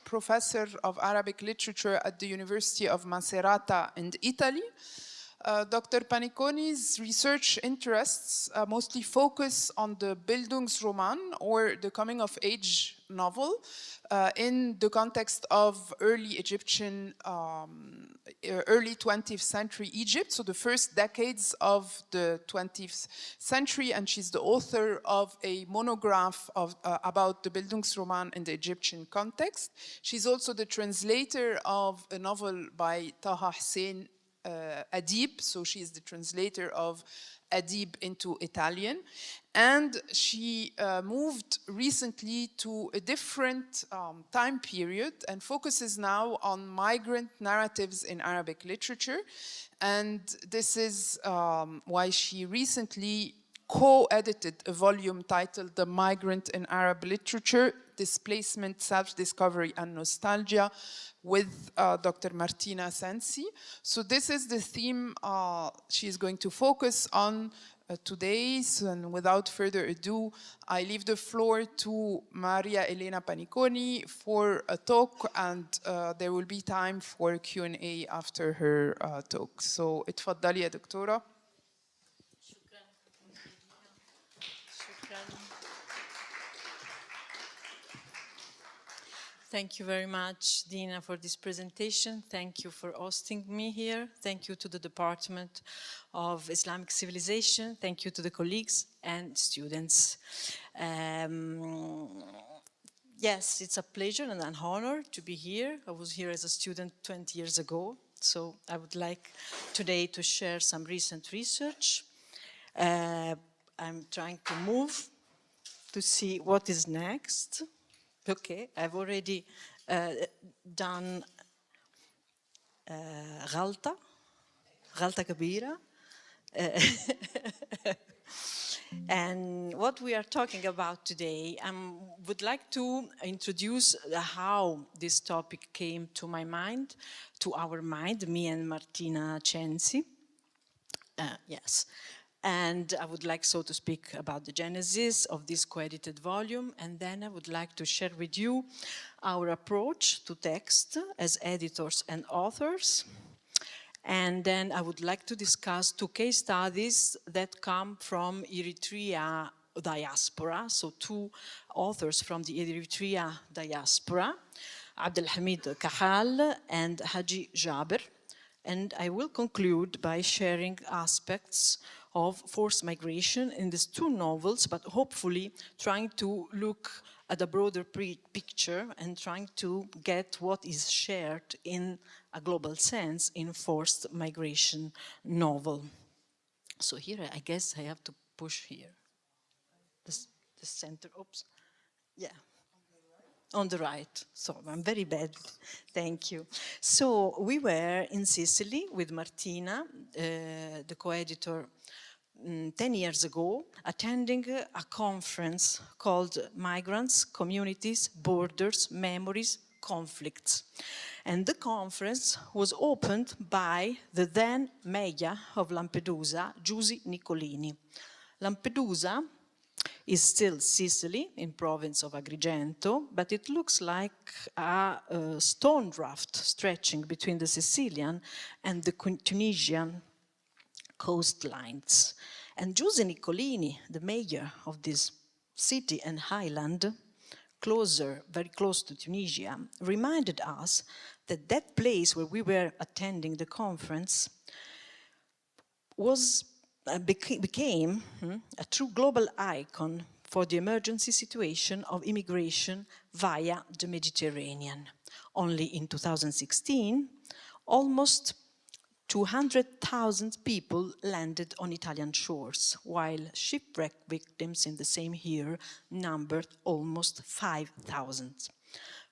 Professor of Arabic Literature at the University of Macerata in Italy. Dr. Paniconi's research interests mostly focus on the Bildungsroman, or the coming-of-age novel, in the context of early Egyptian, early 20th century Egypt, so the first decades of the 20th century, and she's the author of a monograph about the Bildungsroman in the Egyptian context. She's also the translator of a novel by Taha Hussein, Adib, so she is the translator of Adib into Italian. And she moved recently to a different time period and focuses now on migrant narratives in Arabic literature. And this is why she recently co-edited a volume titled The Migrant in Arab Literature, Displacement, Self-Discovery and Nostalgia, with Dr. Martina Sensi. So this is the theme she is going to focus on today. So, and without further ado, I leave the floor to Maria Elena Paniconi for a talk, and there will be time for Q&A after her talk. So, اتفضلي يا دكتورة. Thank you very much, Dina, for this presentation. Thank you for hosting me here. Thank you to the Department of Islamic Civilization. Thank you to the colleagues and students. Yes, it's a pleasure and an honor to be here. I was here as a student 20 years ago, so I would like today to share some recent research. I'm trying to move to see what is next. Okay, I've already done غلطة كبيرة. And what we are talking about today, I would like to introduce how this topic came to my mind, to our mind, me and Martina Censi. Yes. And I would like so to speak about the genesis of this co-edited volume, and then I would like to share with you our approach to text as editors and authors. And then I would like to discuss two case studies that come from Eritrea diaspora, so two authors from the Eritrea diaspora, Abdelhamid Kahal and Haji Jaber. And I will conclude by sharing aspects of forced migration in these two novels, but hopefully trying to look at a broader picture and trying to get what is shared in a global sense in forced migration novel. So here, I guess I have to push here. The center, oops, yeah. On the right, so I'm very bad. Thank you. So we were in Sicily with Martina, the co-editor, 10 years ago, attending a conference called Migrants, Communities, Borders, Memories, Conflicts. And the conference was opened by the then mayor of Lampedusa, Giusy Nicolini. Lampedusa is still Sicily, in province of Agrigento, but it looks like a stone raft stretching between the Sicilian and the Tunisian coastlines. And Giusy Nicolini, the mayor of this city and highland, very close to Tunisia, reminded us that that place where we were attending the conference became a true global icon for the emergency situation of immigration via the Mediterranean. Only in 2016, almost 200,000 people landed on Italian shores, while shipwreck victims in the same year numbered almost 5,000.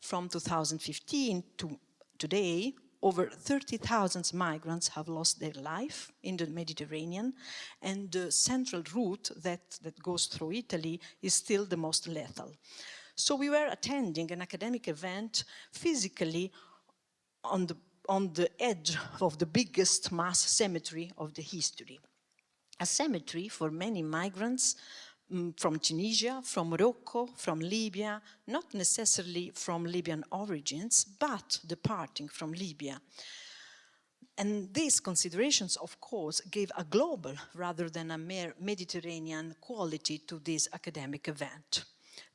From 2015 to today, over 30,000 migrants have lost their life in the Mediterranean, and the central route that goes through Italy is still the most lethal. So we were attending an academic event physically on the edge of the biggest mass cemetery of the history. A cemetery for many migrants from Tunisia, from Morocco, from Libya, not necessarily from Libyan origins, but departing from Libya. And these considerations, of course, gave a global rather than a mere Mediterranean quality to this academic event.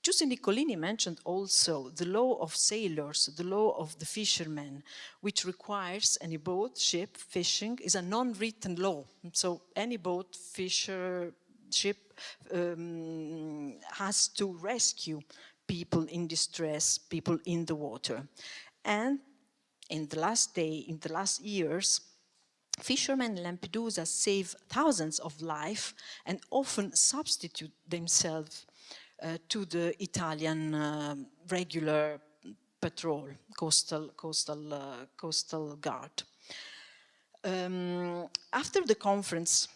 Giuseppe Niccolini mentioned also the law of sailors, the law of the fishermen, which requires any boat, ship, fishing is a non-written law. So any boat, fisher, ship has to rescue people in distress, people in the water. And in the last years, fishermen in Lampedusa save thousands of lives and often substitute themselves to the Italian regular patrol, coastal guard. After the conference,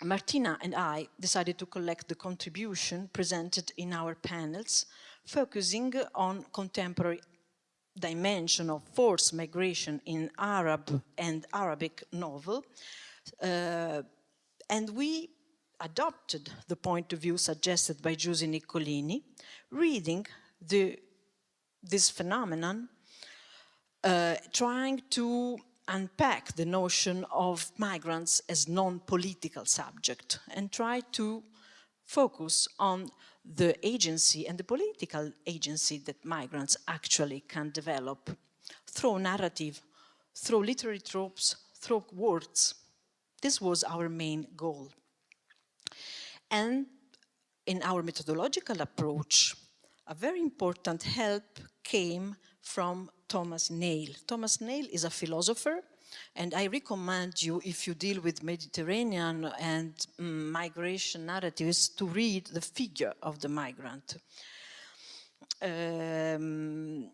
Martina and I decided to collect the contribution presented in our panels, focusing on contemporary dimension of forced migration in Arab and Arabic novel, and we adopted the point of view suggested by Giuseppe Niccolini, reading this phenomenon, trying to unpack the notion of migrants as non-political subject and try to focus on the agency and the political agency that migrants actually can develop through narrative, through literary tropes, through words. This was our main goal. And in our methodological approach, a very important help came from Thomas Nail. Thomas Nail is a philosopher, and I recommend you, if you deal with Mediterranean and migration narratives, to read The Figure of the Migrant. Nail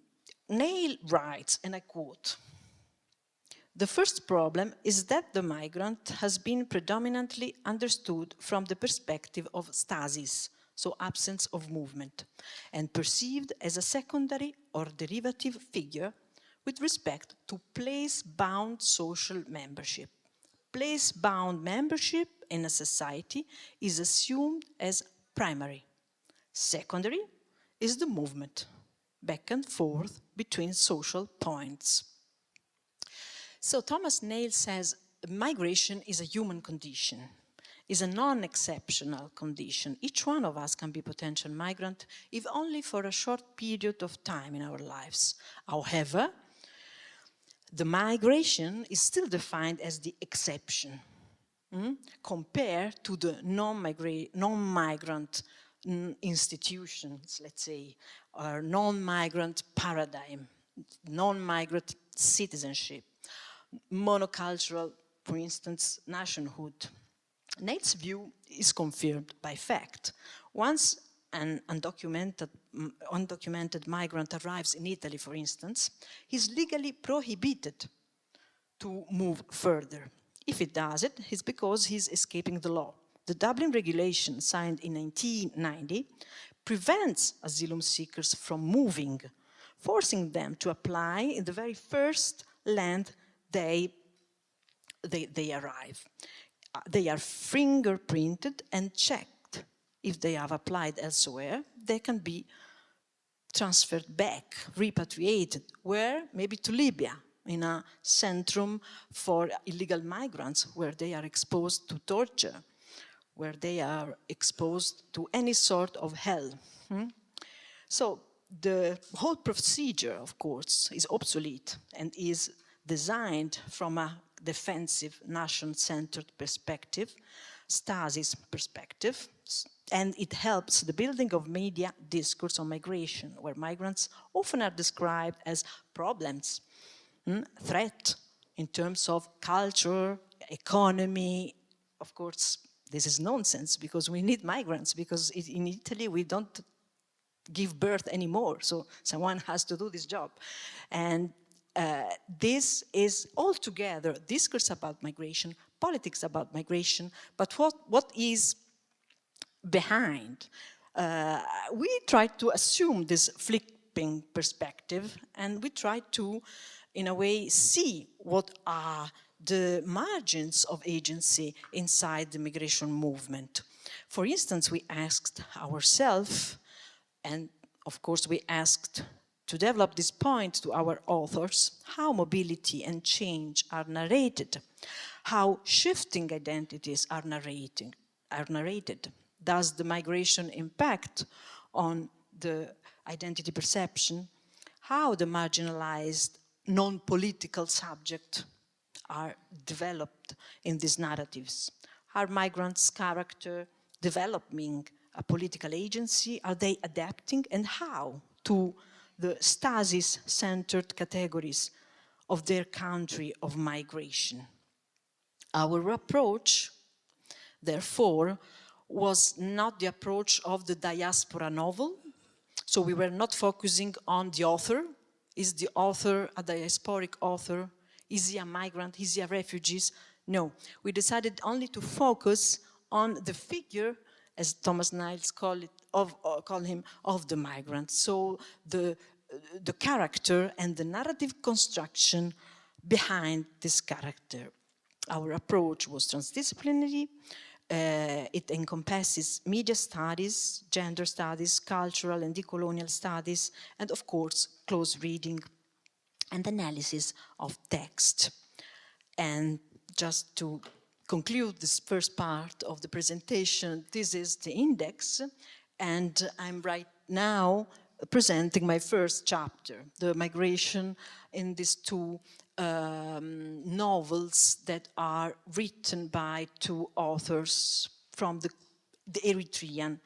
writes, and I quote, "The first problem is that the migrant has been predominantly understood from the perspective of stasis, so absence of movement, and perceived as a secondary or derivative figure with respect to place-bound social membership. Place-bound membership in a society is assumed as primary. Secondary is the movement, back and forth between social points." So Thomas Nail says migration is a human condition, is a non-exceptional condition. Each one of us can be potential migrant, if only for a short period of time in our lives. However, the migration is still defined as the exception, compared to the non-migrant institutions, let's say, or non-migrant paradigm, non-migrant citizenship, monocultural, for instance, nationhood. Nail's view is confirmed by fact. Once an undocumented migrant arrives in Italy, for instance, he's legally prohibited to move further. If he does it, it's because he's escaping the law. The Dublin regulation, signed in 1990, prevents asylum seekers from moving, forcing them to apply in the very first land they arrive. They are fingerprinted and checked. If they have applied elsewhere, they can be transferred back, repatriated, where? Maybe to Libya, in a centrum for illegal migrants, where they are exposed to torture, where they are exposed to any sort of hell. So the whole procedure, of course, is obsolete and is designed from a defensive, nation-centered perspective, stasis perspective, and it helps the building of media discourse on migration, where migrants often are described as problems, threat in terms of culture, economy. Of course, this is nonsense, because we need migrants, because in Italy we don't give birth anymore, so someone has to do this job. And this is altogether discourse about migration, politics about migration, but what is behind? We try to assume this flipping perspective, and we try to, in a way, see what are the margins of agency inside the migration movement. For instance, we asked ourselves, and of course we asked to develop this point to our authors, how mobility and change are narrated, how shifting identities are narrated. Does the migration impact on the identity perception? How the marginalized non-political subject are developed in these narratives? Are migrants' character developing a political agency? Are they adapting, and how, to the stasis-centered categories of their country of migration? Our approach, therefore, was not the approach of the diaspora novel. So we were not focusing on the author. Is the author a diasporic author? Is he a migrant? Is he a refugee? No, we decided only to focus on the figure, as Thomas Niles call him, of the migrant. So the character and the narrative construction behind this character. Our approach was transdisciplinary. It encompasses media studies, gender studies, cultural and decolonial studies, and of course, close reading and analysis of text. And just to conclude this first part of the presentation, this is the index, and I'm right now presenting my first chapter, the migration in these two novels that are written by two authors from the Eritrean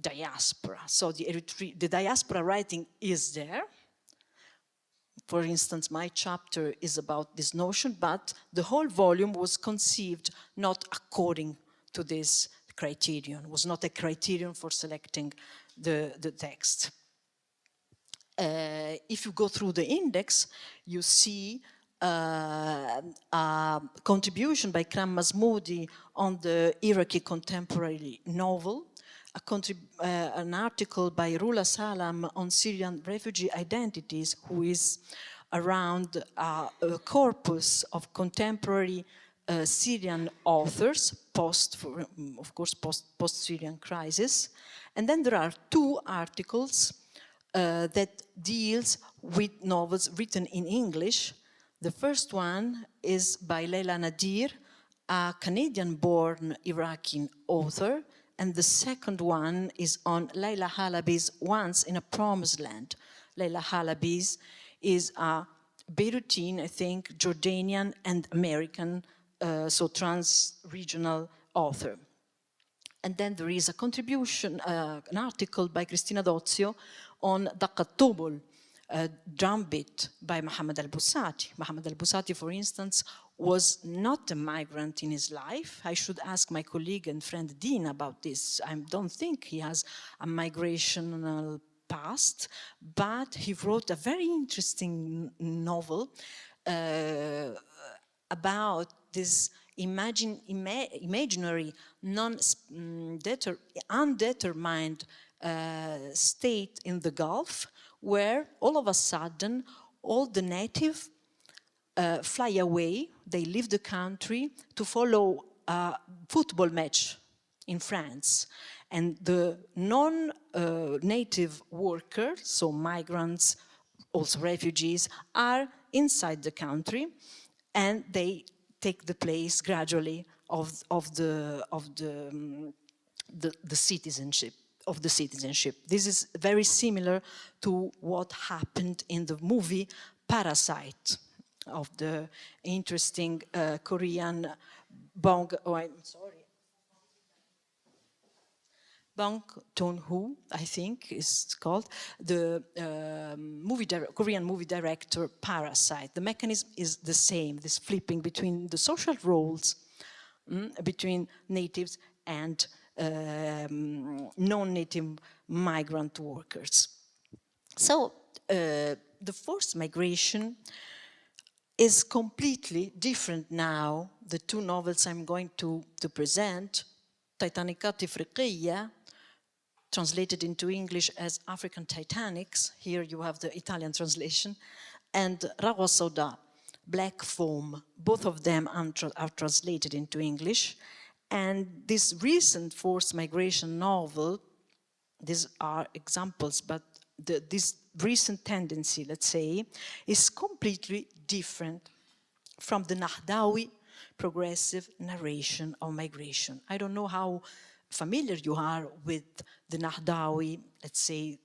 diaspora. So the diaspora writing is there. For instance, my chapter is about this notion, but the whole volume was conceived not according to this criterion, was not a criterion for selecting the text. If you go through the index, you see a contribution by Kalam Masmoudi on the Iraqi contemporary novel, an article by Rula Salam on Syrian refugee identities, who is around a corpus of contemporary Syrian authors, post-Syrian crisis. And then there are two articles that deals with novels written in English. The first one is by Leila Nadir, a Canadian-born Iraqi author, and the second one is on Leila Halabi's Once in a Promised Land. Leila Halabi is a Beirutin, I think, Jordanian and American, so trans-regional author. And then there is a contribution, an article by Cristina Dozio on Daqqat drumbeat by Mohammed al-Busati. Mohammed al-Busati, for instance, was not a migrant in his life. I should ask my colleague and friend Dean about this. I don't think he has a migrational past, but he wrote a very interesting novel about this imaginary, undetermined state in the Gulf, where all of a sudden all the native fly away. They leave the country to follow a football match in France. And the non-native workers, so migrants, also refugees, are inside the country, and they take the place gradually of the citizenship. This is very similar to what happened in the movie Parasite of the interesting Korean Bong Joon-ho, I think is called, the Korean movie director Parasite. The mechanism is the same, this flipping between the social roles between natives and non-native migrant workers. So the forced migration is completely different now. The two novels I'm going to present, Titanicat Ifriqiya, translated into English as African Titanics, here you have the Italian translation, and Rawa Sauda, Black Foam, both of them are translated into English. And this recent forced migration novel, these are examples, but this recent tendency, let's say, is completely different from the Nahdawi progressive narration of migration. I don't know how familiar you are with the Nahdawi, let's say,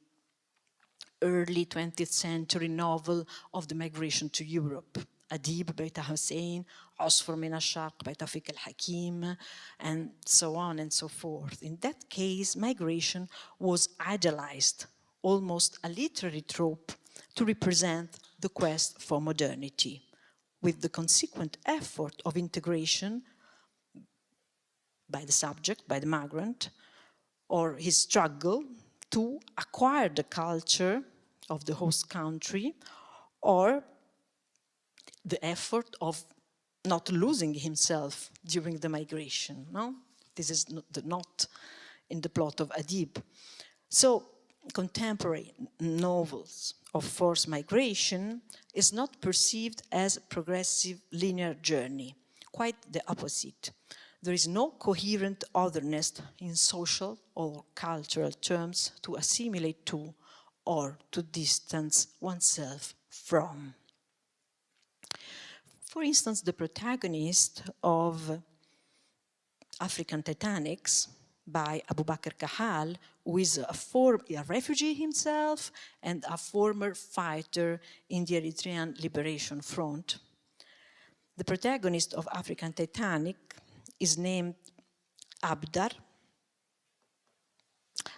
early 20th century novel of the migration to Europe. Adib Baita Hussein, Asfar min al-Sharq by Tawfiq al-Hakim, and so on and so forth. In that case, migration was idealized, almost a literary trope, to represent the quest for modernity, with the consequent effort of integration by the subject, by the migrant, or his struggle to acquire the culture of the host country, or the effort of not losing himself during the migration. No? This is not in the plot of Adib. So contemporary novels of forced migration is not perceived as a progressive linear journey, quite the opposite. There is no coherent otherness in social or cultural terms to assimilate to or to distance oneself from. For instance, the protagonist of African Titanics by Abu Bakr Kahal, who is a refugee himself and a former fighter in the Eritrean Liberation Front. The protagonist of African Titanic is named Abdar,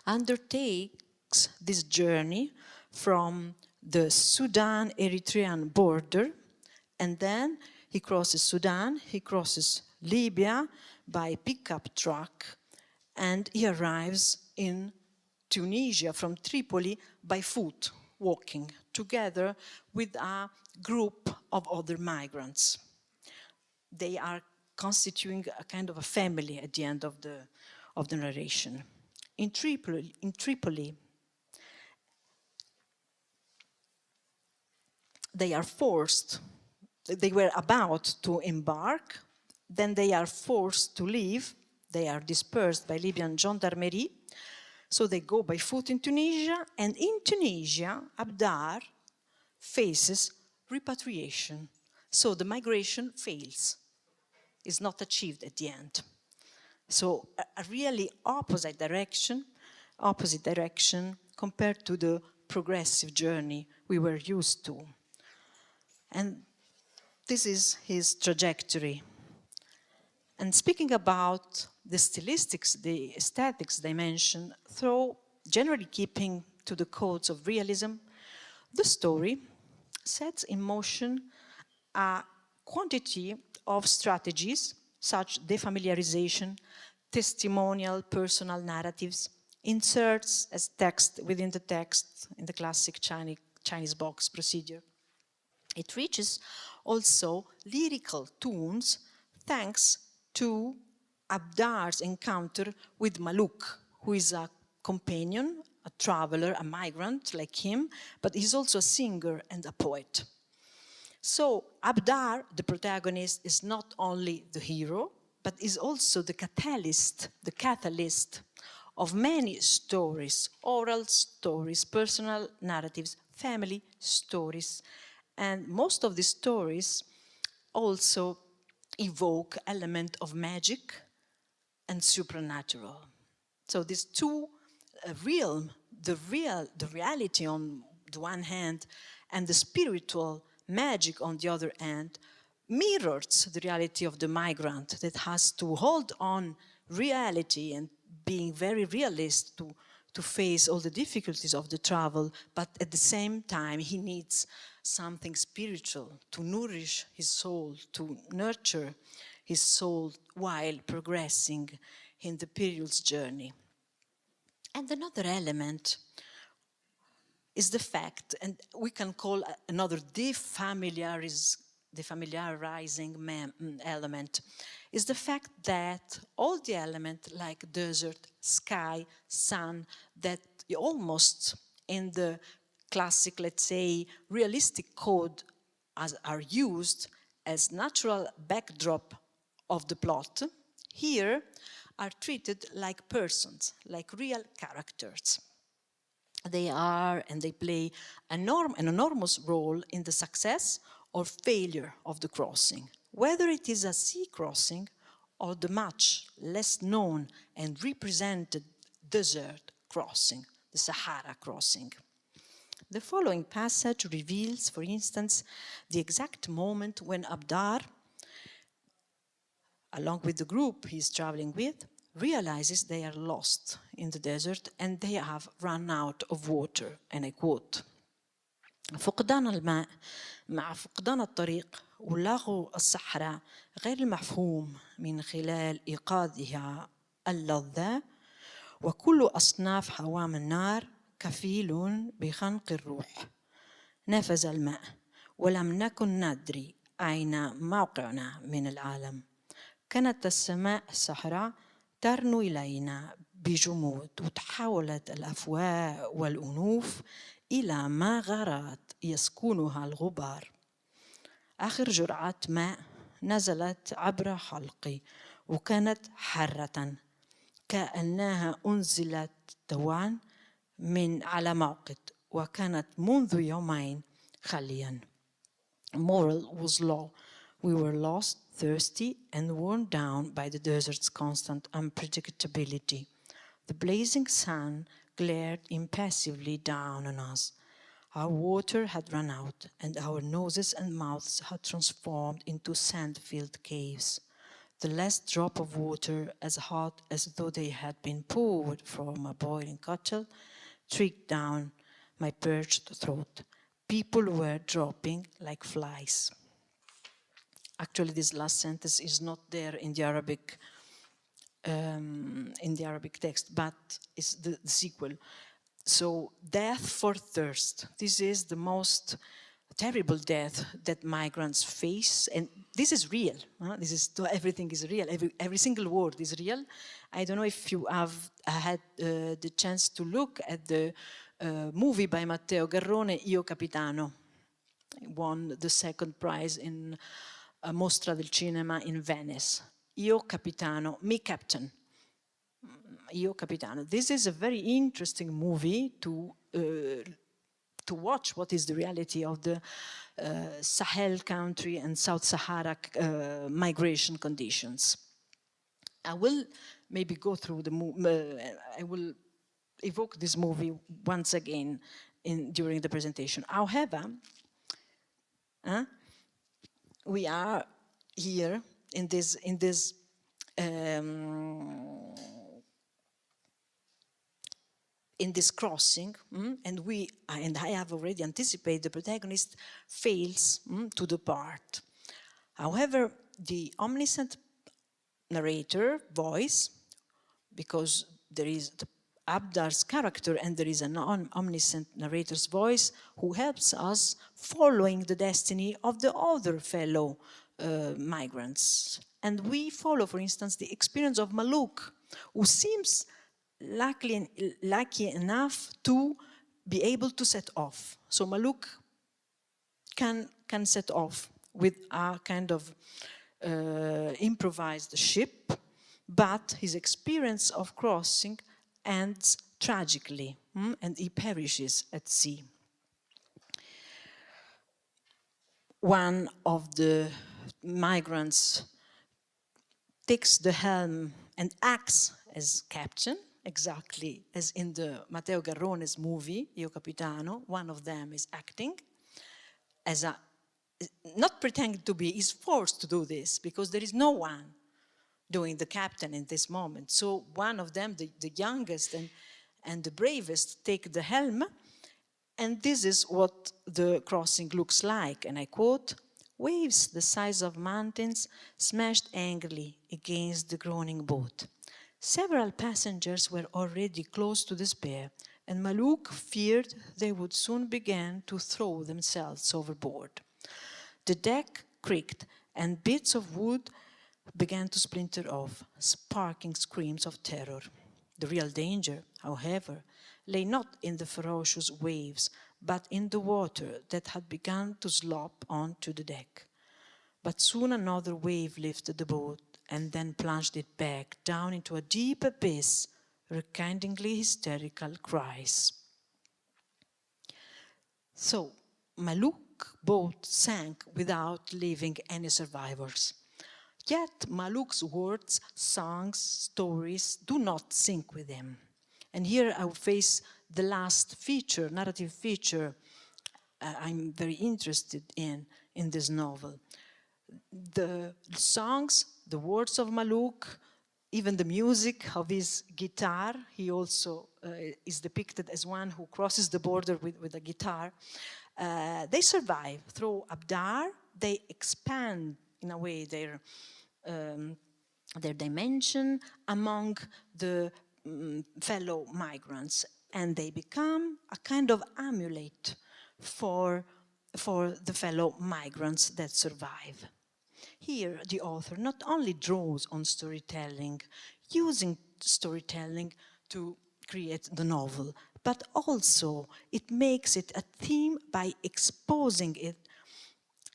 undertakes this journey from the Sudan-Eritrean border, and then he crosses Sudan, he crosses Libya by pickup truck, and he arrives in Tunisia from Tripoli by foot, walking together with a group of other migrants. They are constituting a kind of a family at the end of the narration. In Tripoli, they are forced, they were about to embark, then they are forced to leave, they are dispersed by Libyan gendarmerie, so they go by foot in Tunisia, and in Tunisia, Abdar faces repatriation. So the migration fails, is not achieved at the end. So a really opposite direction compared to the progressive journey we were used to. And this is his trajectory. And speaking about the stylistics, the aesthetics dimension, though generally keeping to the codes of realism, the story sets in motion a quantity of strategies such defamiliarization, testimonial personal narratives, inserts as text within the text in the classic Chinese box procedure. It reaches also lyrical tunes thanks to Abdar's encounter with Maluk, who is a companion, a traveler, a migrant like him, but he's also a singer and a poet. So Abdar, the protagonist, is not only the hero, but is also the catalyst of many stories, oral stories, personal narratives, family stories. And most of these stories also evoke element of magic and supernatural. So these two realm, the reality on the one hand and the spiritual magic on the other hand, mirrors the reality of the migrant that has to hold on reality and being very realist to face all the difficulties of the travel, but at the same time he needs something spiritual to nourish his soul, to nurture his soul while progressing in the period's journey. And another element is the fact, and we can call another defamiliarizing element, is the fact that all the elements like desert, sky, sun, that almost in the classic, let's say, realistic code are used as natural backdrop of the plot, here are treated like persons, like real characters. They are and they play an enormous role in the success or failure of the crossing, whether it is a sea crossing or the much less known and represented desert crossing, the Sahara crossing. The following passage reveals, for instance, the exact moment when Abdar, along with the group he's traveling with, realizes they are lost in the desert and they have run out of water. And I quote, فقدان الماء مع فقدان الطريق ولغو الصحراء غير المفهوم من خلال إيقاظها اللذة وكل أصناف هوام النار كفيل بخنق الروح. نفذ الماء ولم نكن ندري أين موقعنا من العالم. كانت السماء الصحراء ترنو إلينا بجمود وتحولت الأفواه والأنوف إلى مغارات يسكنها الغبار. آخر جرعة ماء نزلت عبر حلقي وكانت حارة كأنها أنزلت توان من على موقد وكانت منذ يومين خاليا. Moral was low. We were lost, thirsty, and worn down by the desert's constant unpredictability. The blazing sun glared impassively down on us. Our water had run out, and our noses and mouths had transformed into sand-filled caves. The last drop of water, as hot as though they had been poured from a boiling kettle, tricked down my parched throat. People were dropping like flies. Actually, this last sentence is not there in the Arabic text, but it's the sequel. So, death for thirst. This is the most terrible death that migrants face, and this is real. Everything is real. Every single word is real. I don't know if you have had the chance to look at the movie by Matteo Garrone, Io Capitano. It won the second prize in a Mostra del Cinema in Venice. Io Capitano, me captain. Io Capitano. This is a very interesting movie to watch what is the reality of the Sahel country and South Sahara migration conditions. I will maybe go through the movie, I will evoke this movie once again during the presentation. However, we are here in this crossing, and I have already anticipated the protagonist fails to depart. However, the omniscient narrator voice, because there is the Abdar's character and there is an omniscient narrator's voice who helps us following the destiny of the other fellow migrants. And we follow, for instance, the experience of Maluk, who seems lucky enough to be able to set off. So Maluk can set off with a kind of improvised ship, but his experience of crossing ends tragically, and he perishes at sea. One of the migrants takes the helm and acts as captain, exactly as in the Matteo Garrone's movie, Io Capitano. One of them is acting as not pretending to be, is forced to do this because there is no one doing the captain in this moment. So one of them, the youngest and the bravest, take the helm, and this is what the crossing looks like. And I quote, "Waves the size of mountains smashed angrily against the groaning boat. Several passengers were already close to despair, and Maluk feared they would soon begin to throw themselves overboard. The deck creaked, and bits of wood began to splinter off, sparking screams of terror. The real danger, however, lay not in the ferocious waves, but in the water that had begun to slop onto the deck. But soon another wave lifted the boat, and then plunged it back down into a deep abyss, rekindlingly hysterical cries. So, Maluk boat sank without leaving any survivors. Yet Maluk's words, songs, stories do not sync with him. And here I will face the last feature, narrative feature, I'm very interested in this novel. The songs, the words of Maluk, even the music of his guitar, he also is depicted as one who crosses the border with a guitar. They survive through Abdar. They expand, in a way, their dimension among the fellow migrants, and they become a kind of amulet for the fellow migrants that survive. Here, the author not only draws on storytelling, using storytelling to create the novel, but also it makes it a theme by exposing it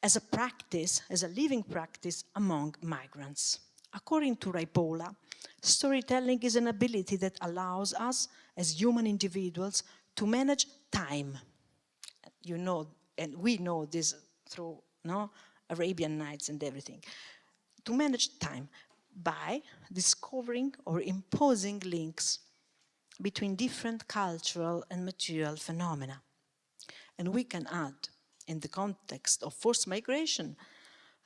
as a practice, as a living practice among migrants. According to Raipola, storytelling is an ability that allows us as human individuals to manage time. You know, and we know this through Arabian Nights and everything. To manage time by discovering or imposing links between different cultural and material phenomena. And we can add, in the context of forced migration,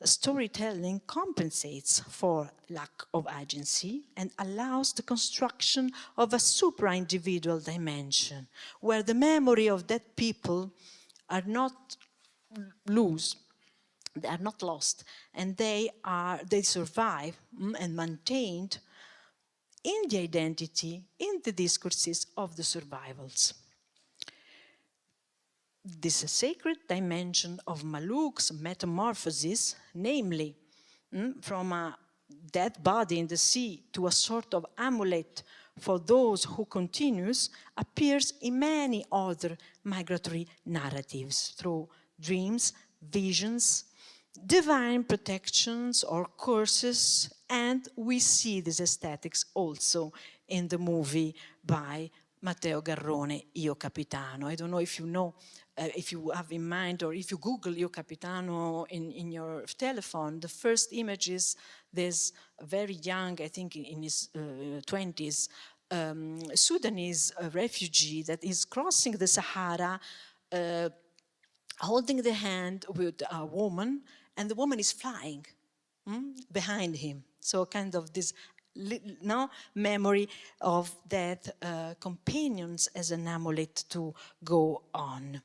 storytelling compensates for lack of agency and allows the construction of a supra-individual dimension where the memory of dead people are not they are not lost, and they survive and maintained in the identity, in the discourses of the survivals. This sacred dimension of Maluk's metamorphosis, namely from a dead body in the sea to a sort of amulet for those who continues, appears in many other migratory narratives through dreams, visions, divine protections or curses, and we see these aesthetics also in the movie by Matteo Garrone, Io Capitano. I don't know if you know, if you have in mind, or if you Google Io Capitano in your telephone, the first image is this very young, I think in his 20s, Sudanese refugee that is crossing the Sahara, holding the hand with a woman, and the woman is flying behind him. So kind of this memory of that companions as an amulet to go on.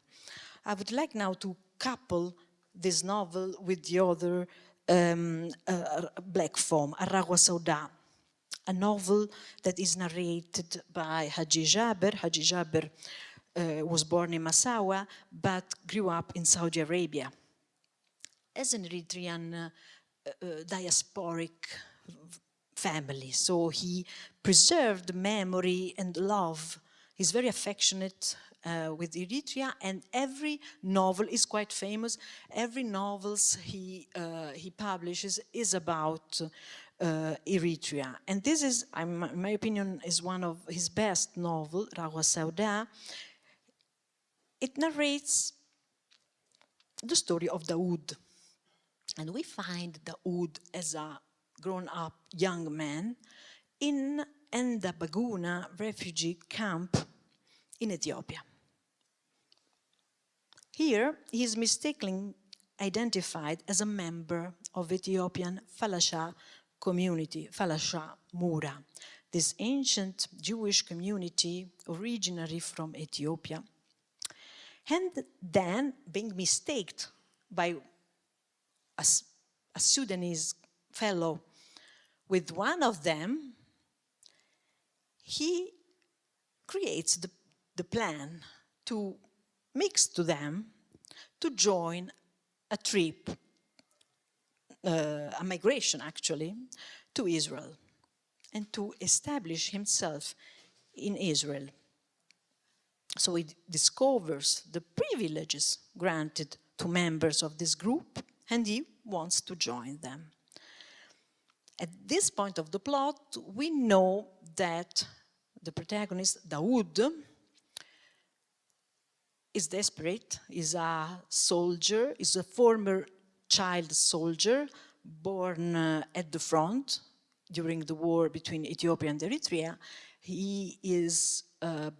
I would like now to couple this novel with the other black form, Aragwa Sauda, a novel that is narrated by Haji Jaber. Haji Jaber was born in Massawa, but grew up in Saudi Arabia as an Eritrean diasporic family. So he preserved memory and love. He's very affectionate with Eritrea, and every novel is quite famous. Every novels he publishes is about Eritrea. And this is, in my opinion, is one of his best novels, Aragwa Sauda. It narrates the story of Daoud. And we find Daoud as a grown-up young man in Endabaguna refugee camp in Ethiopia. Here, he is mistakenly identified as a member of Ethiopian Falasha community, Falasha Mura, this ancient Jewish community originally from Ethiopia. And then being mistaken by a Sudanese fellow with one of them, he creates the plan to mix to them, to join a trip, a migration actually, to Israel, and to establish himself in Israel. So he discovers the privileges granted to members of this group, and he wants to join them. At this point of the plot, we know that the protagonist, Daoud, is desperate, is a soldier, is a former child soldier born at the front during the war between Ethiopia and Eritrea. He is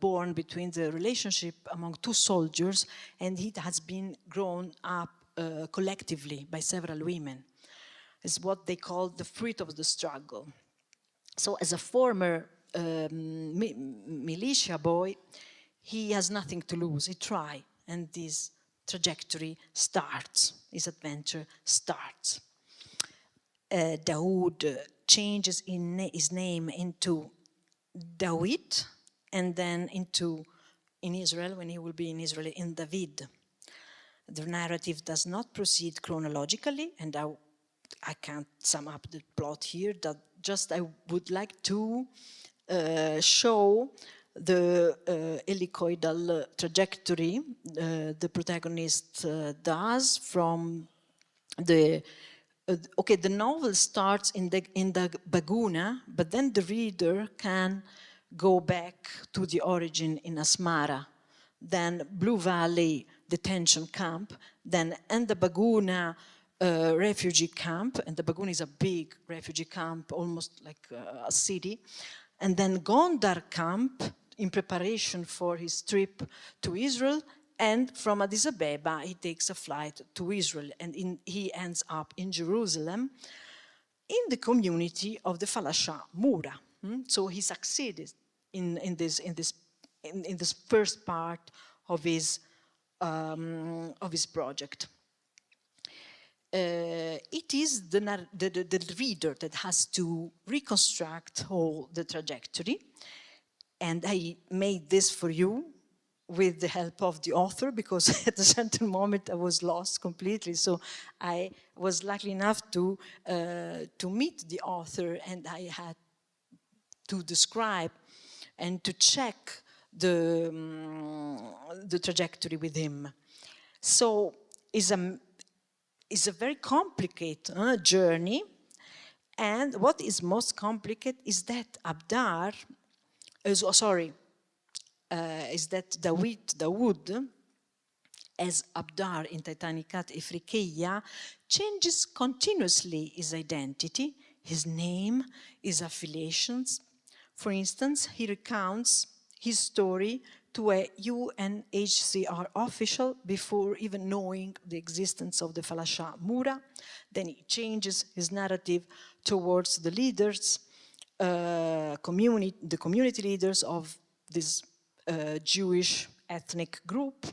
born between the relationship among two soldiers, and he has been grown up collectively by several women. It's what they call the fruit of the struggle. So as a former militia boy, he has nothing to lose. He tries, and this trajectory starts. His adventure starts. Daoud changes his name into Dawit, and then in Israel, when he will be in Israel, in David. The narrative does not proceed chronologically, and I can't sum up the plot here. That just I would like to show the helicoidal trajectory the protagonist does from the the novel starts in the Baguna, but then the reader can go back to the origin in Asmara, then Blue Valley detention camp, then in the Baguna refugee camp, and the Baguna is a big refugee camp, almost like a city, and then Gondar camp in preparation for his trip to Israel, and from Addis Ababa he takes a flight to Israel, and he ends up in Jerusalem in the community of the Falasha Mura. So he succeeded in this first part of his project. It is the reader that has to reconstruct all the trajectory, and I made this for you with the help of the author, because at a certain moment I was lost completely. So I was lucky enough to meet the author, and I had to describe and to check the trajectory with him. So it's a very complicated journey, and what is most complicated is that Abdar, is that Dawood, as Abdar in Titanicat Ifriqiya, changes continuously his identity, his name, his affiliations. For instance, he recounts his story to a UNHCR official before even knowing the existence of the Falasha Mura. Then he changes his narrative towards the leaders, the community leaders of this Jewish ethnic group.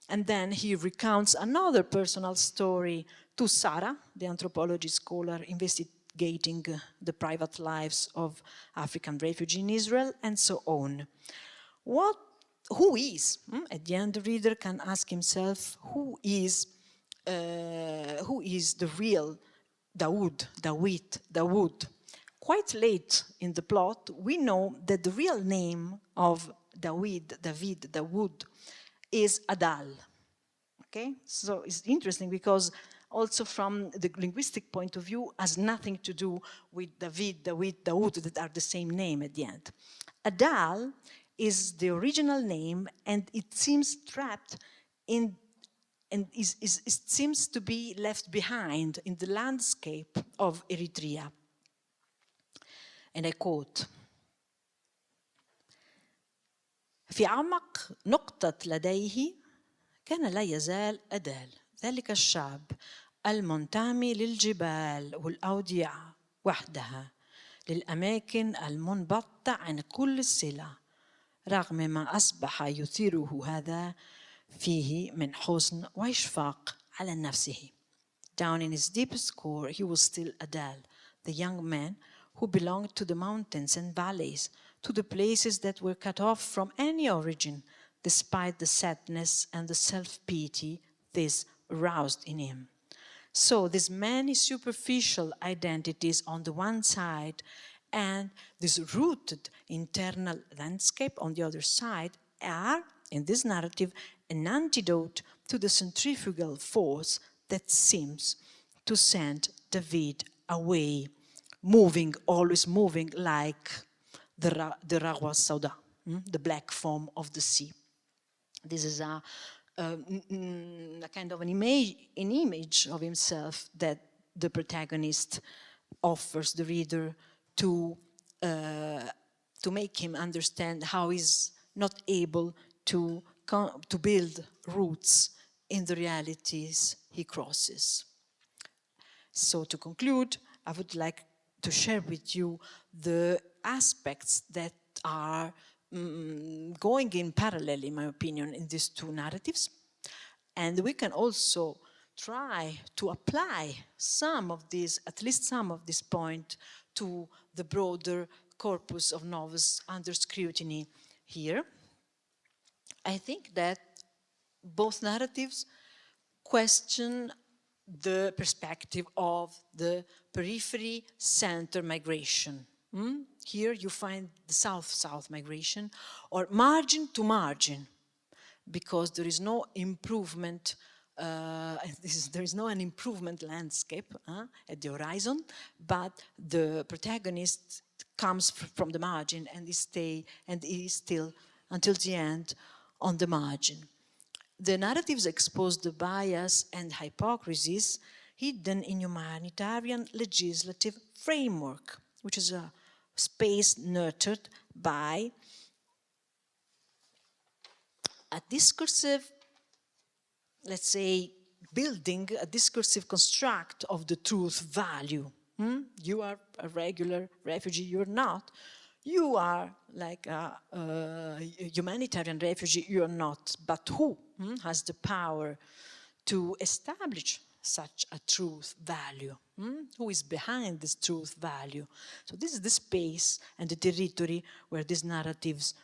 And then he recounts another personal story to Sarah, the anthropology scholar investigating the private lives of African refugees in Israel, and so on. Who is? At the end, the reader can ask himself, who is the real Dawood? Quite late in the plot, we know that the real name of Dawood is Adal. Okay, so it's interesting because also from the linguistic point of view has nothing to do with Dawood that are the same name at the end. Adal is the original name, and it seems trapped in, and it seems to be left behind in the landscape of Eritrea. And I quote, في أعمق نقطة لديه كان لا يزال أدال، ذلك الشعب المنتمي للجبال والأودية وحدها، للأماكن المنبطة عن كل السلع، رغم ما أصبح يثيره هذا فيه من حزن وإشفاق على نفسه. Down in his deepest core, he was still Adal, the young man who belonged to the mountains and valleys, to the places that were cut off from any origin, despite the sadness and the self-pity this aroused in him. So these many superficial identities on the one side and this rooted internal landscape on the other side are, in this narrative, an antidote to the centrifugal force that seems to send David away moving, always moving, like the Raghwa Sauda, the black foam of the sea. This is a kind of an image of himself that the protagonist offers the reader to make him understand how he's not able to build roots in the realities he crosses. So to conclude, I would like to share with you the aspects that are going in parallel, in my opinion, in these two narratives. And we can also try to apply some of these, at least some of this point, to the broader corpus of novels under scrutiny here. I think that both narratives question the perspective of the periphery-center migration. Here you find the south-south migration, or margin to margin, because there is no improvement, there is no an improvement landscape at the horizon, but the protagonist comes from the margin and is still until the end on the margin. The narratives expose the bias and hypocrisies hidden in humanitarian legislative framework, which is a space nurtured by a discursive, let's say, building a discursive construct of the truth value. You are a regular refugee, you're not. You are like a humanitarian refugee, you're not. But who has the power to establish such a truth value? Who is behind this truth value? So this is the space and the territory where these narratives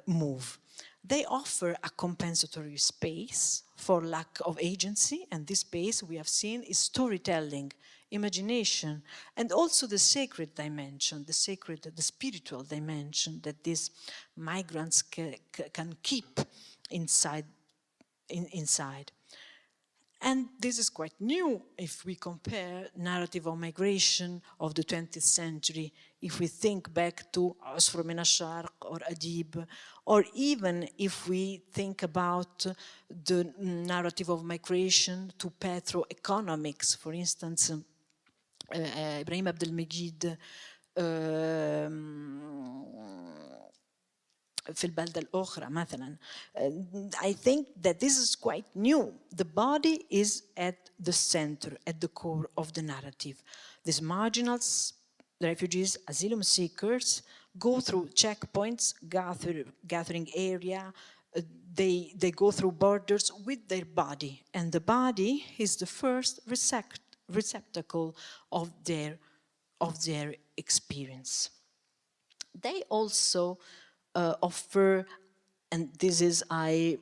move. They offer a compensatory space for lack of agency, and this space we have seen is storytelling, imagination, and also the sacred dimension, the spiritual dimension that these migrants can keep inside. And this is quite new if we compare narrative of migration of the 20th century, if we think back to Asfar min al-Sharq or Adib, or even if we think about the narrative of migration to petroeconomics, for instance, Ibrahim Abdelmejid في البلدة الأخرى مثلا. I think that this is quite new. The body is at the center, at the core of the narrative. These marginals, refugees, asylum seekers, go through checkpoints, gathering area, they go through borders with their body, and the body is the first receptacle of their experience. They also offer, and this is I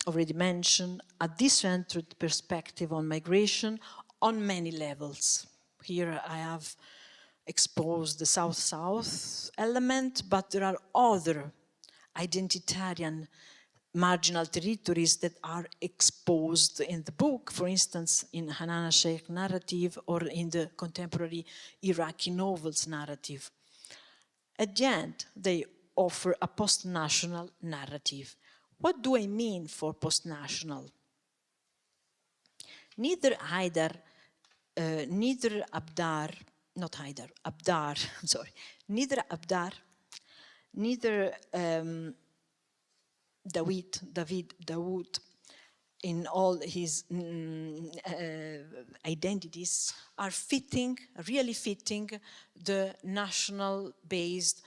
already mentioned, a decentered perspective on migration on many levels. Here I have exposed the South-South element, but there are other identitarian marginal territories that are exposed in the book, for instance, in Hanana Sheikh narrative or in the contemporary Iraqi novels narrative. At the end, they offer a post-national narrative. What do I mean for post-national? Neither Abdar, neither Abdar, neither Dawood, in all his identities, are really fitting the national-based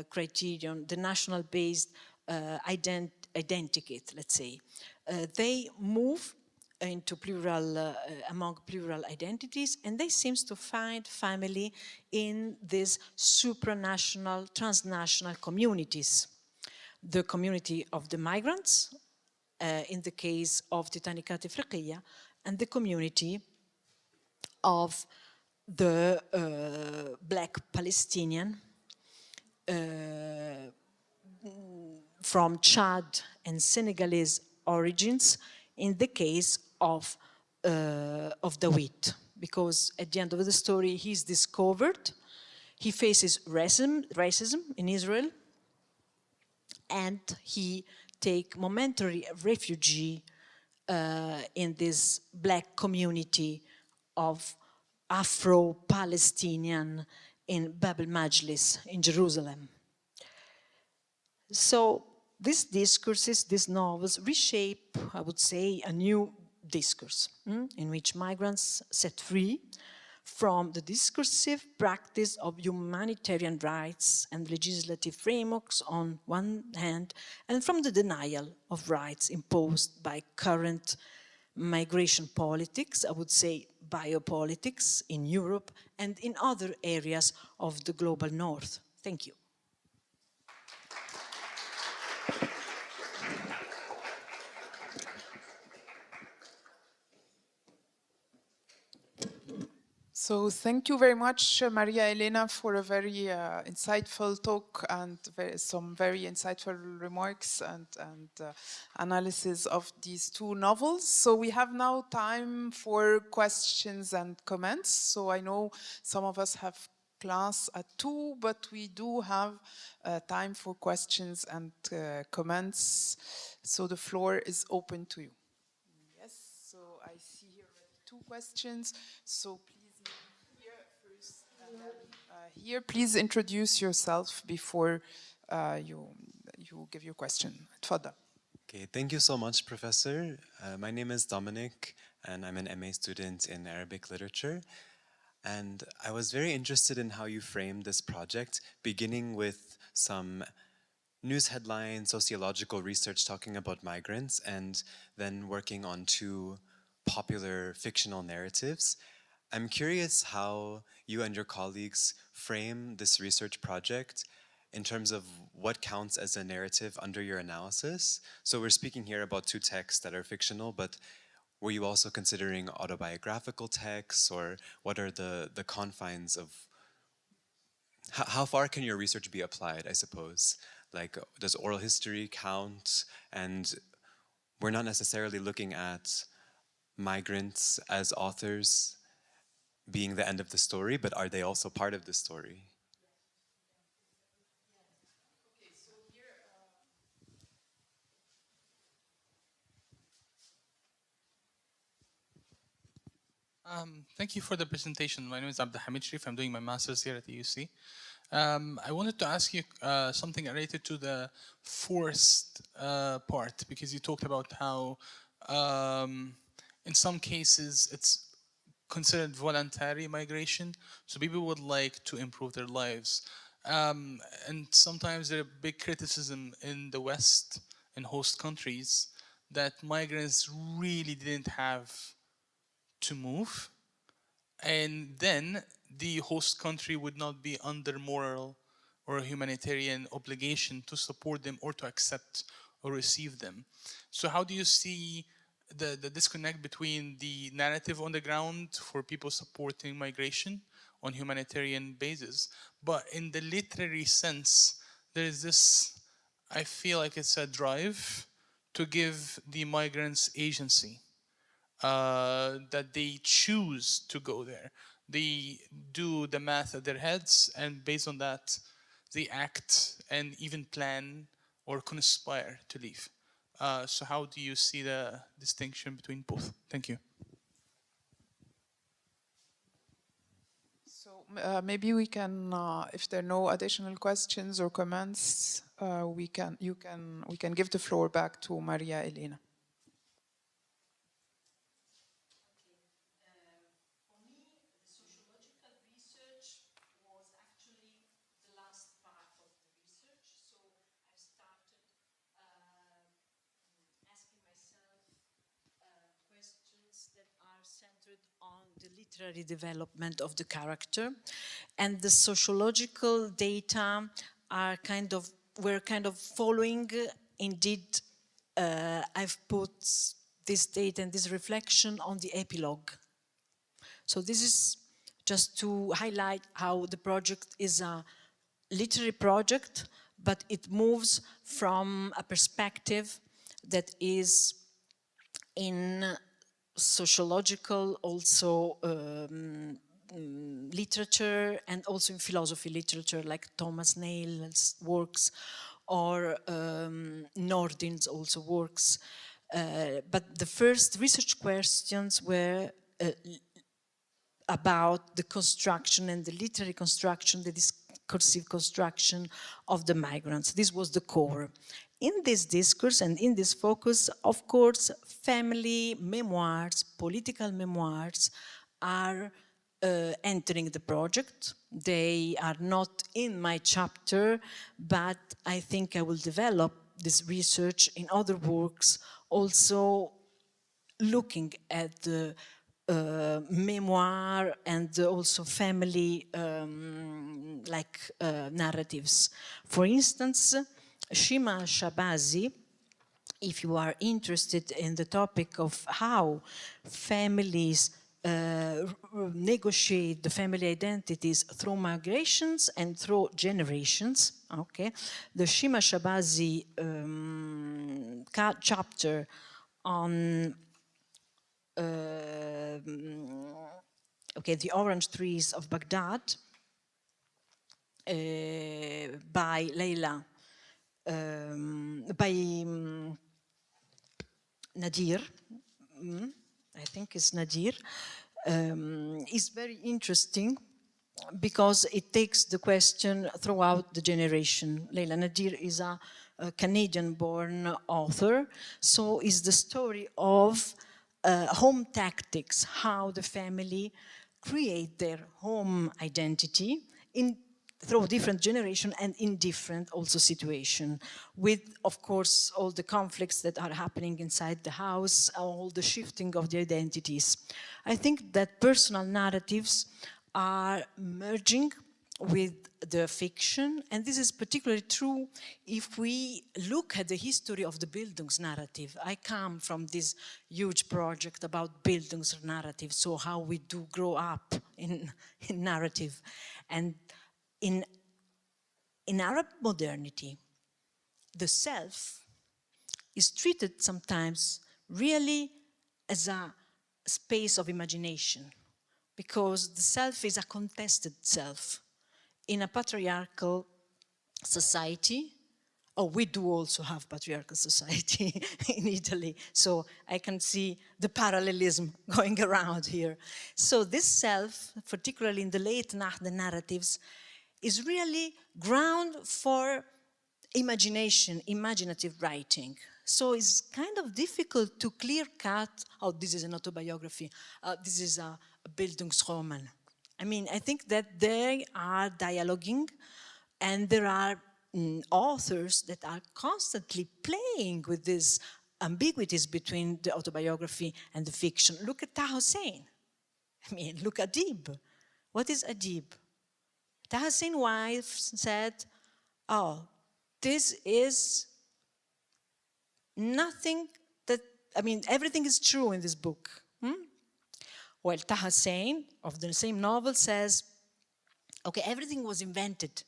criterion, the national-based identikit, let's say. They move into plural, among plural identities, and they seem to find family in these supranational, transnational communities. The community of the migrants, in the case of Titanicat Ifriqiya, and the community of the Black Palestinian from Chad and Senegalese origins, in the case of Dawood. because at the end of the story, he's discovered, he faces racism in Israel, and he take momentary refugee in this black community of Afro-Palestinian in Bab el-Majlis in Jerusalem. So these discourses, these novels reshape, I would say, a new discourse in which migrants set free from the discursive practice of humanitarian rights and legislative frameworks on one hand, and from the denial of rights imposed by current migration politics, I would say biopolitics in Europe and in other areas of the global north. Thank you. So thank you very much, Maria Elena, for a very insightful talk and some very insightful remarks and analysis of these two novels. So we have now time for questions and comments. So I know some of us have class at 2, but we do have time for questions and comments. So the floor is open to you. Yes, so I see here already 2 questions. So please. Here, please introduce yourself before you give your question. Tfadal. Okay, thank you so much, Professor. My name is Dominic, and I'm an MA student in Arabic literature. And I was very interested in how you framed this project, beginning with some news headlines, sociological research talking about migrants, and then working on 2 popular fictional narratives. I'm curious how you and your colleagues frame this research project in terms of what counts as a narrative under your analysis. So we're speaking here about 2 texts that are fictional, but were you also considering autobiographical texts, or what are the confines of, how far can your research be applied, I suppose? Like, does oral history count? And we're not necessarily looking at migrants as authors being the end of the story, but are they also part of the story? Okay, so here, thank you for the presentation. My name is Abdulhamid Sharif. I'm doing my master's here at the UC. I wanted to ask you something related to the forced part, because you talked about how in some cases it's considered voluntary migration, so people would like to improve their lives. And sometimes there's a big criticism in the West, in host countries, that migrants really didn't have to move, and then the host country would not be under moral or humanitarian obligation to support them or to accept or receive them. So how do you see the disconnect between the narrative on the ground for people supporting migration on humanitarian basis, but in the literary sense, there is this, I feel like it's a drive to give the migrants agency, that they choose to go there. They do the math at their heads, and based on that, they act and even plan or conspire to leave. So how do you see the distinction between both? Thank you. So maybe we can, if there are no additional questions or comments, we can give the floor back to Maria Elena. On the literary development of the character, and the sociological data are we're kind of following. Indeed, I've put this data and this reflection on the epilogue. So this is just to highlight how the project is a literary project, but it moves from a perspective that is in sociological, also literature, and also in philosophy literature, like Thomas Nail's works, or Nordin's also works. But the first research questions were about the construction and the literary construction, the discursive construction of the migrants. This was the core. In this discourse and in this focus, of course, family memoirs, political memoirs are entering the project. They are not in my chapter, but I think I will develop this research in other works, also looking at the memoir and also family narratives. For instance, Shima Shabazi, if you are interested in the topic of how families negotiate the family identities through migrations and through generations, okay, the Shima Shabazi chapter on the orange trees of Baghdad by Leila, by Nadir, I think it's Nadir, is very interesting because it takes the question throughout the generation. Leila Nadir is a Canadian-born author, so is the story of home tactics, how the family create their home identity through different generation and in different also situation, with of course all the conflicts that are happening inside the house, all the shifting of the identities. I think that personal narratives are merging with the fiction, and this is particularly true if we look at the history of the Bildungsnarrative. I come from this huge project about Bildungsnarrative, so how we do grow up in narrative. And in Arab modernity, the self is treated sometimes really as a space of imagination, because the self is a contested self. In a patriarchal society, we do also have patriarchal society in Italy, so I can see the parallelism going around here. So this self, particularly in the late Nahda narratives, is really ground for imagination, imaginative writing. So it's kind of difficult to clear cut, oh, this is an autobiography, this is a Bildungsroman. I mean, I think that they are dialoguing, and there are authors that are constantly playing with these ambiguities between the autobiography and the fiction. Look at Taha Hussein. I mean, look at Adib. What is Adib? Taha Hussein's wife said, oh, this is nothing that, I mean, everything is true in this book. Well, Taha Hussein, of the same novel, says, okay, everything was invented.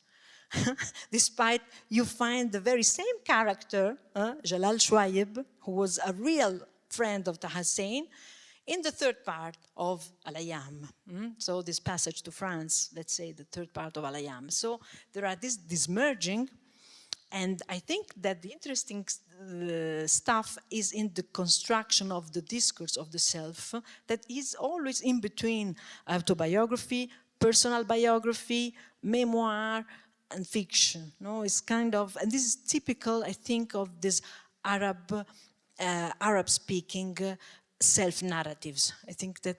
Despite you find the very same character, Jalal Shwaib, who was a real friend of Taha Hussein, in the third part of Al-Ayyam. So this passage to France, let's say the third part of Al-Ayyam. So there are this merging, and I think that the interesting stuff is in the construction of the discourse of the self that is always in between autobiography, personal biography, memoir, and fiction. No, it's kind of, and this is typical, I think, of this Arab-speaking self-narratives. I think that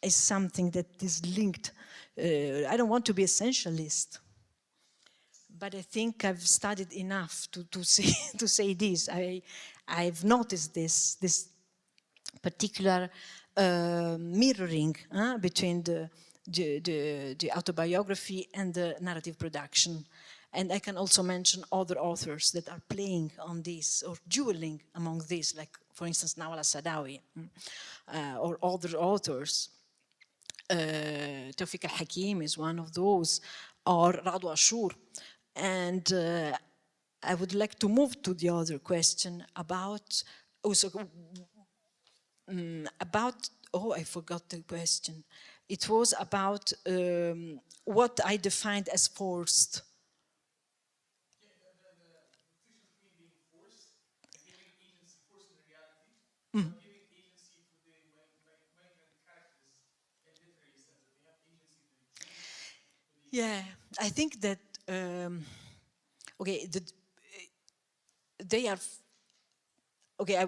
is something that is linked. I don't want to be essentialist, but I think I've studied enough to say this. I've noticed this particular mirroring between the autobiography and the narrative production. And I can also mention other authors that are playing on this or dueling among these, like, for instance, Nawal Sadawi, or other authors. Tawfiq al-Hakim is one of those, or Radu Ashur. And I would like to move to the other question about also about, oh, I forgot the question. It was about what I defined as forced. Yeah, I think that, okay, they are, okay,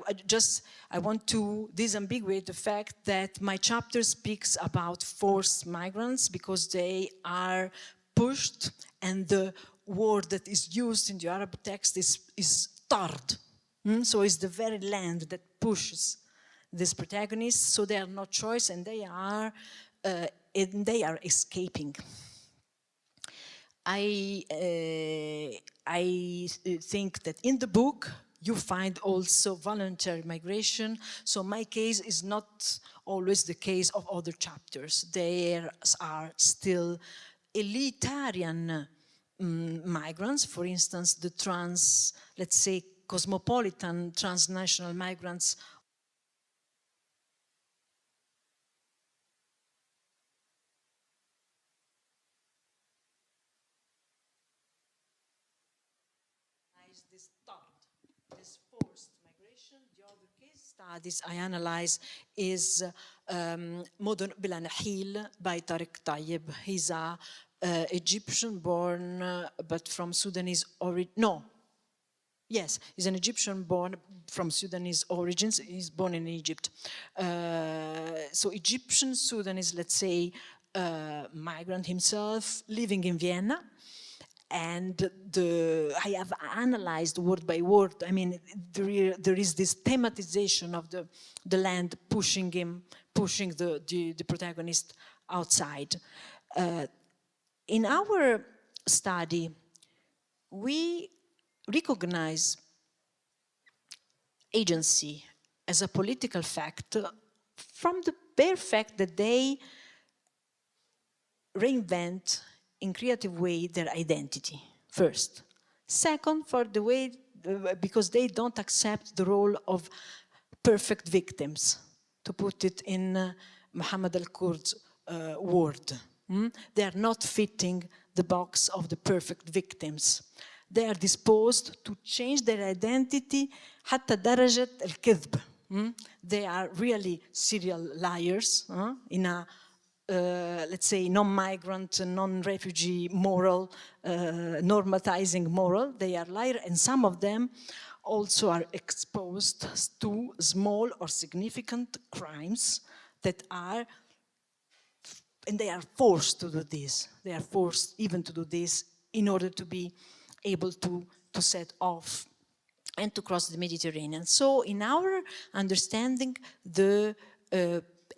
I want to disambiguate the fact that my chapter speaks about forced migrants because they are pushed, and the word that is used in the Arab text is tard. So it's the very land that pushes these protagonists, so they are no choice, and they are escaping. I think that in the book you find also voluntary migration. So my case is not always the case of other chapters. There are still elitarian migrants, for instance, the let's say, cosmopolitan transnational migrants this thought, this forced migration. The other case studies I analyze is Modern Bila Nahil by Tariq Tayyib. He's a Egyptian born, but from Sudanese origin. No. Yes, he's an Egyptian born from Sudanese origins. He's born in Egypt. So Egyptian Sudanese, let's say, migrant himself, living in Vienna. And I have analyzed word by word. I mean, there is this thematization of the land pushing the protagonist outside. In our study, we recognize agency as a political fact from the bare fact that they reinvent in creative way their identity, first. Second, for the way, because they don't accept the role of perfect victims, to put it in Muhammad al-Kurd's word. They are not fitting the box of the perfect victims. They are disposed to change their identity حتى درجة الكذب. They are really serial liars in a let's say, non-migrant, non-refugee moral, normatizing moral. They are liars, and some of them also are exposed to small or significant crimes that are, and they are forced to do this. They are forced even to do this in order to be able to set off and to cross the Mediterranean. So in our understanding, the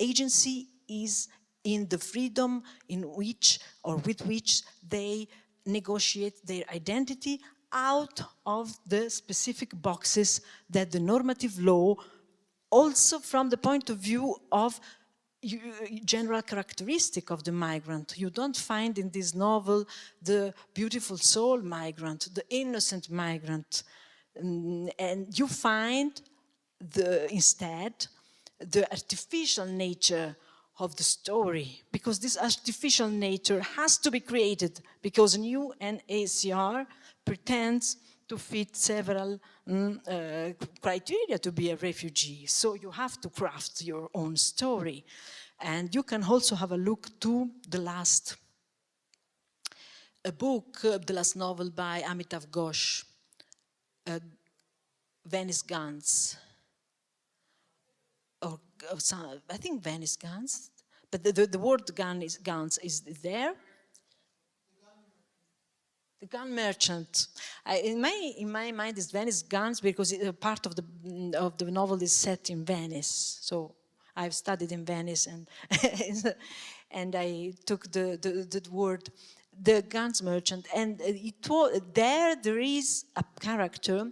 agency is in the freedom in which or with which they negotiate their identity out of the specific boxes that the normative law, also from the point of view of general characteristic of the migrant. You don't find in this novel the beautiful soul migrant, the innocent migrant, and you find instead the artificial nature of the story, because this artificial nature has to be created because UNHCR pretends to fit several criteria to be a refugee. So you have to craft your own story. And you can also have a look to the last book, the last novel by Amitav Ghosh, Venice Guns. Or I think Venice Guns, but the word guns is there. The gun merchant. In my mind, is Venice Guns because part of the novel is set in Venice. So I've studied in Venice, and and I took the word, the guns merchant, and there is a character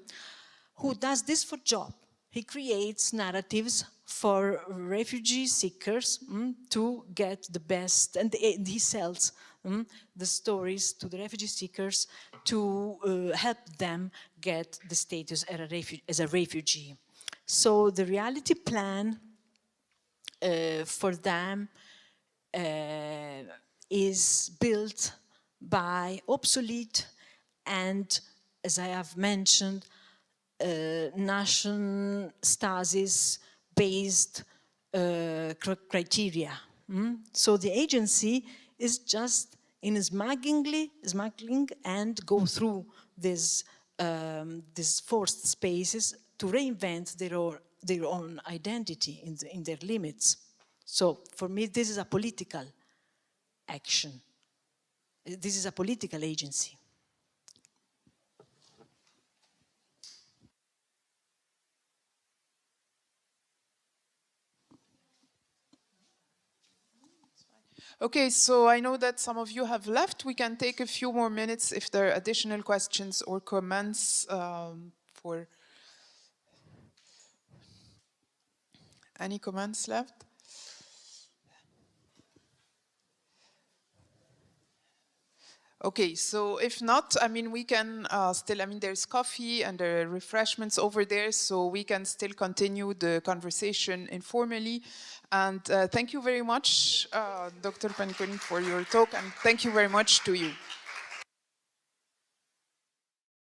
who does this for job. He creates narratives for refugee seekers to get the best, and he sells the stories to the refugee seekers to help them get the status as a refugee. So the reality plan for them is built by obsolete and, as I have mentioned, nation stasis-based criteria. So the agency is just in smuggling and go through these forced spaces to reinvent their own identity in their limits. So for me, this is a political action. This is a political agency. Okay, so I know that some of you have left. We can take a few more minutes if there are additional questions or comments for any comments left. Okay, so if not, I mean, we can still, I mean, there's coffee and there are refreshments over there, so we can still continue the conversation informally. And thank you very much, Dr. Paniconi, for your talk, and thank you very much to you.